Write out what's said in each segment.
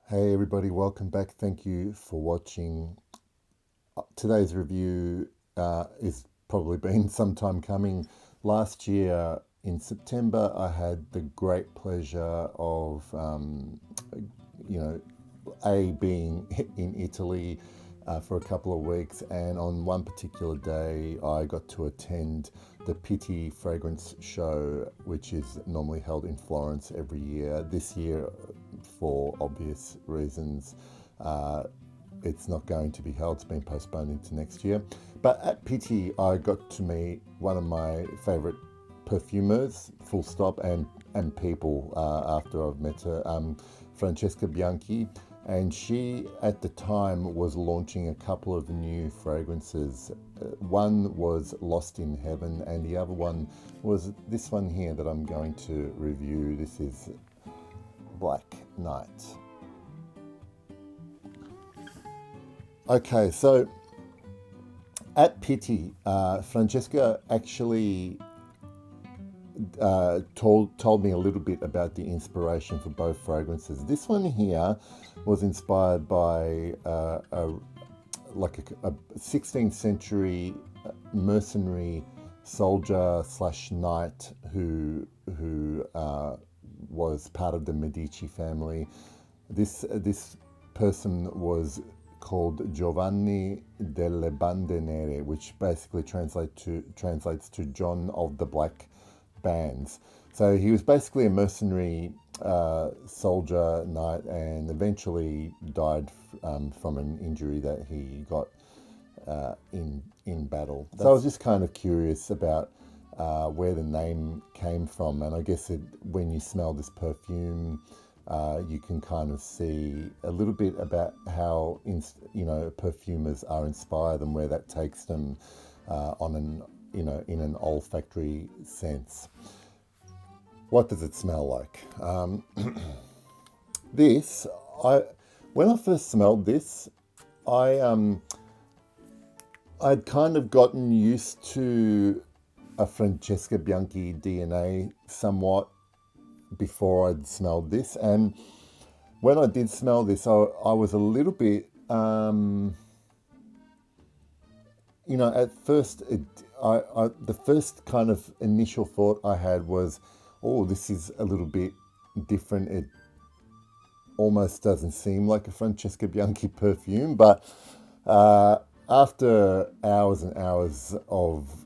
Hey everybody, welcome back. Thank you for watching. Today's review is probably been some time coming. Last year in September, I had the great pleasure of, you know, being in Italy for a couple of weeks, and on one particular day, I got to attend the Pitti Fragrance Show, which is normally held in Florence every year. This year, for obvious reasons, it's not going to be held. It's been postponed into next year. But at Pitti, I got to meet one of my favorite perfumers, full stop, and people after I've met her, Francesca Bianchi. And she, at the time, was launching a couple of new fragrances. One was Lost in Heaven, and the other one was this one here that I'm going to review. This is Black Night. Okay, so at Pitti, Francesca actually told me a little bit about the inspiration for both fragrances. This one here was inspired by a 16th century mercenary soldier slash knight who was part of the Medici family. This person was called Giovanni delle Bande Nere, which basically translates to John of the Black Bands. So he was basically a mercenary soldier knight, and eventually died from an injury that he got in battle. So I was just kind of curious about where the name came from, and I guess when you smell this perfume, you can kind of see a little bit about how perfumers are inspired and where that takes them in an olfactory sense. What does it smell like? This, when I first smelled this, I'd kind of gotten used to a Francesca Bianchi DNA somewhat before I'd smelled this, and when I did smell this, I was a little bit, at first, the first kind of initial thought I had was, oh, this is a little bit different. It almost doesn't seem like a Francesca Bianchi perfume, but after hours and hours of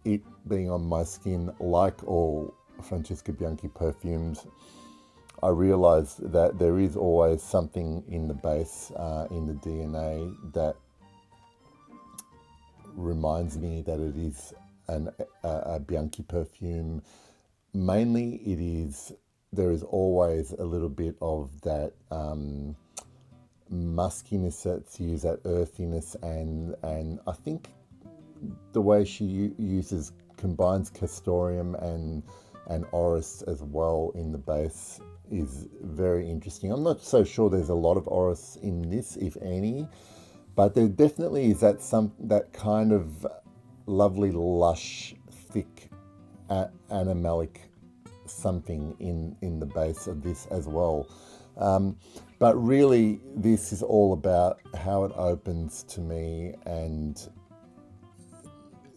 it being on my skin, like all Francesca Bianchi perfumes, I realized that there is always something in the base, in the DNA, that reminds me that it is a Bianchi perfume. Mainly, there is always a little bit of that muskiness that's used, that earthiness, and I think the way she combines castoreum and orris as well in the base is very interesting. I'm not so sure there's a lot of orris in this, if any, but there definitely is that kind of lovely, lush, thick, animalic something in the base of this as well. But really, this is all about how it opens to me and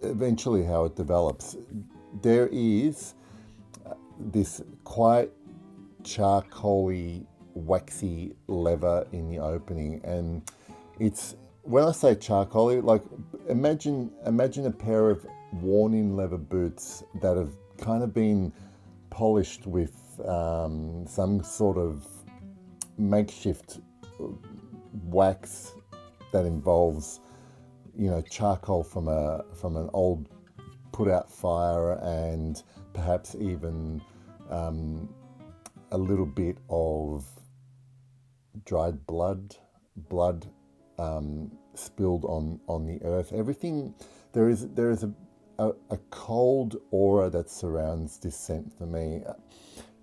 eventually how it develops. There is this quite charcoaly, waxy leather in the opening, and it's, when I say charcoaly, like imagine a pair of worn-in leather boots that have kind of been polished with some sort of makeshift wax that involves, charcoal from an old put out fire, and perhaps even a little bit of dried blood spilled on the earth. Everything, there is a cold aura that surrounds this scent for me.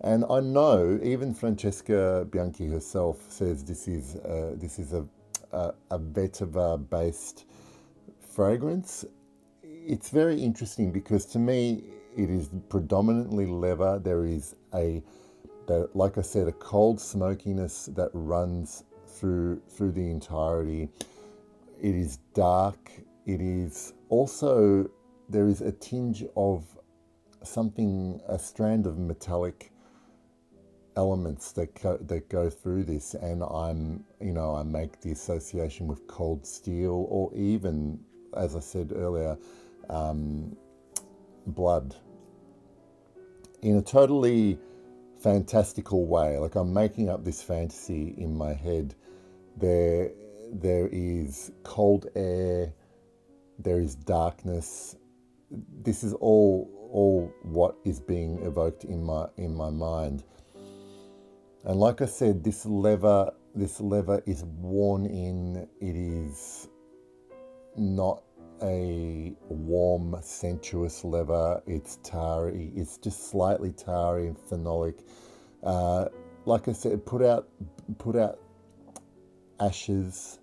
And I know even Francesca Bianchi herself says this is a vetiver based fragrance. It's very interesting because to me it is predominantly leather. There is a that, like I said, a cold smokiness that runs through the entirety. It is dark. It is also, there is a tinge of something, a strand of metallic elements that go through this, and I make the association with cold steel, or even, as I said earlier, blood, in a totally fantastical way. Like, I'm making up this fantasy in my head. There is cold air, there is darkness. This is all what is being evoked in my mind. And like I said, this lever is worn in. It is not a warm, sensuous lever. It's tarry. It's just slightly tarry and phenolic. Like I said, put out ashes,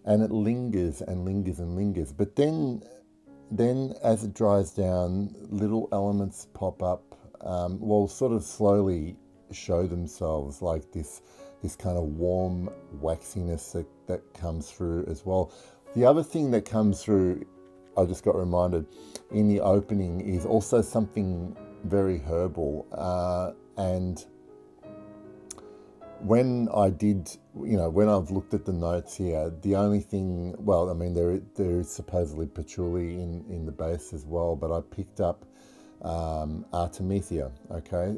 and it lingers and lingers and lingers. But then as it dries down, little elements pop up. Sort of slowly show themselves, like this kind of warm waxiness that comes through as well. The other thing that comes through, I just got reminded, in the opening is also something very herbal. And when I've looked at the notes here, the only thing, there is supposedly patchouli in the base as well, but I picked up Artemisia, okay?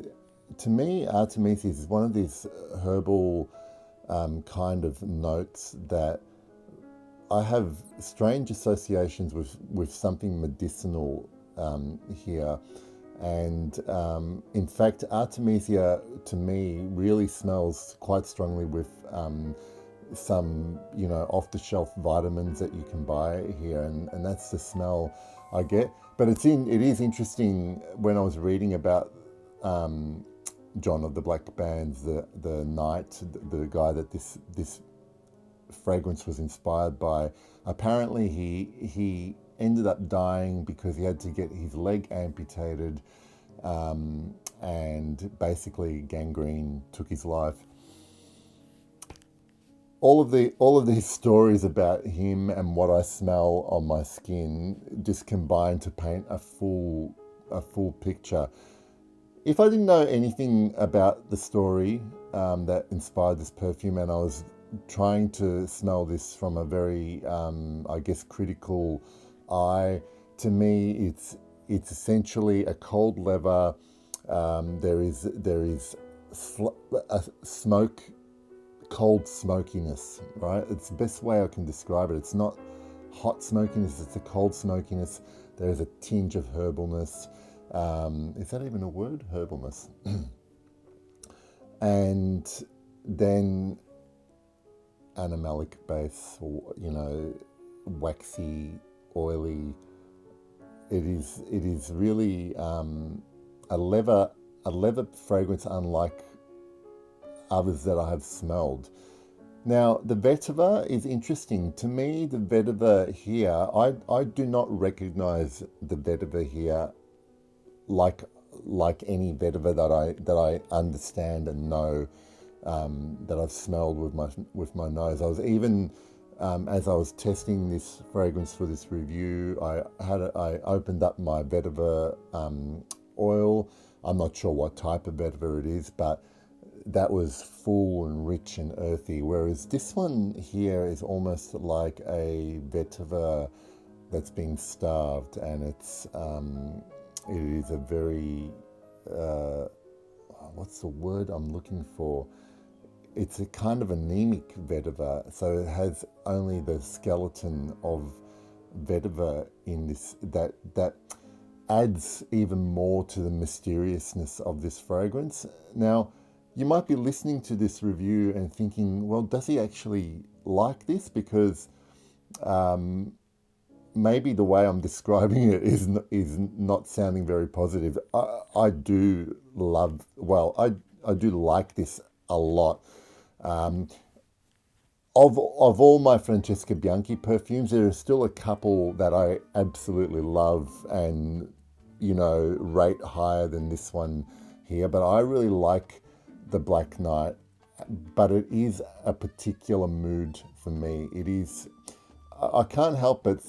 To me, Artemisia is one of these herbal kind of notes that I have strange associations with something medicinal here. And in fact, Artemisia to me really smells quite strongly with some off-the-shelf vitamins that you can buy here, and that's the smell I get. But it is interesting, when I was reading about John of the Black Bands, the knight, the guy that this fragrance was inspired by. Apparently he ended up dying because he had to get his leg amputated, and basically gangrene took his life. All of these stories about him and what I smell on my skin just combine to paint a full picture. If I didn't know anything about the story that inspired this perfume, and I was trying to smell this from a very, critical eye, to me, it's essentially a cold lever. There is a cold smokiness, right? It's the best way I can describe it. It's not hot smokiness, it's a cold smokiness. There is a tinge of herbalness. Is that even a word? Herbalness. And then animalic base, or waxy, oily. It is really a leather fragrance unlike others that I have smelled. Now, the vetiver is interesting. To me, the vetiver here, I do not recognize the vetiver here like any vetiver that I understand and know, that I've smelled with my nose. I was even, as I was testing this fragrance for this review, I opened up my vetiver oil. I'm not sure what type of vetiver it is, but that was full and rich and earthy, whereas this one here is almost like a vetiver that's been starved, and it is a very, what's the word I'm looking for? It's a kind of anemic vetiver, so it has only the skeleton of vetiver in this, that adds even more to the mysteriousness of this fragrance. Now, you might be listening to this review and thinking, well, does he actually like this? Because maybe the way I'm describing it is not sounding very positive. I do like this a lot. Of all my Francesca Bianchi perfumes, there are still a couple that I absolutely love and rate higher than this one here, but I really like the Black Knight. But it is a particular mood for me. It is. I can't help but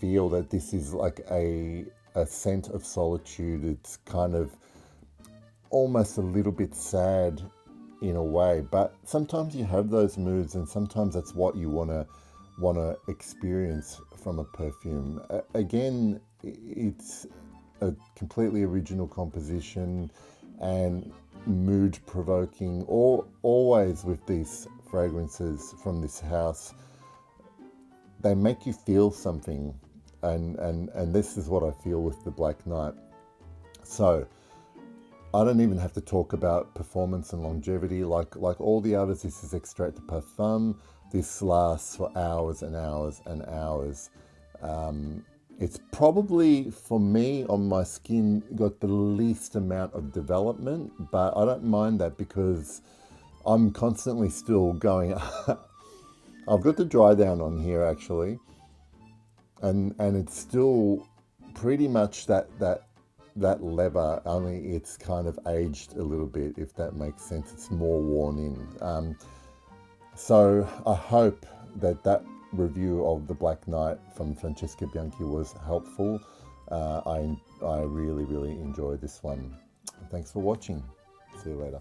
feel that this is like a scent of solitude. It's kind of almost a little bit sad in a way, but sometimes you have those moods, and sometimes that's what you want to experience from a perfume. Again, it's a completely original composition and mood provoking. Always with these fragrances from this house, they make you feel something, and this is what I feel with the Black Knight. So I don't even have to talk about performance and longevity like all the others. This is extrait de parfum. This lasts for hours and hours and hours. It's probably, for me, on my skin, got the least amount of development, but I don't mind that because I'm constantly still going. I've got the dry down on here actually, and it's still pretty much that leather, only it's kind of aged a little bit, if that makes sense. It's more worn in. So I hope that review of the Black Knight from Francesca Bianchi was helpful. I really enjoyed this one. Thanks for watching. See you later.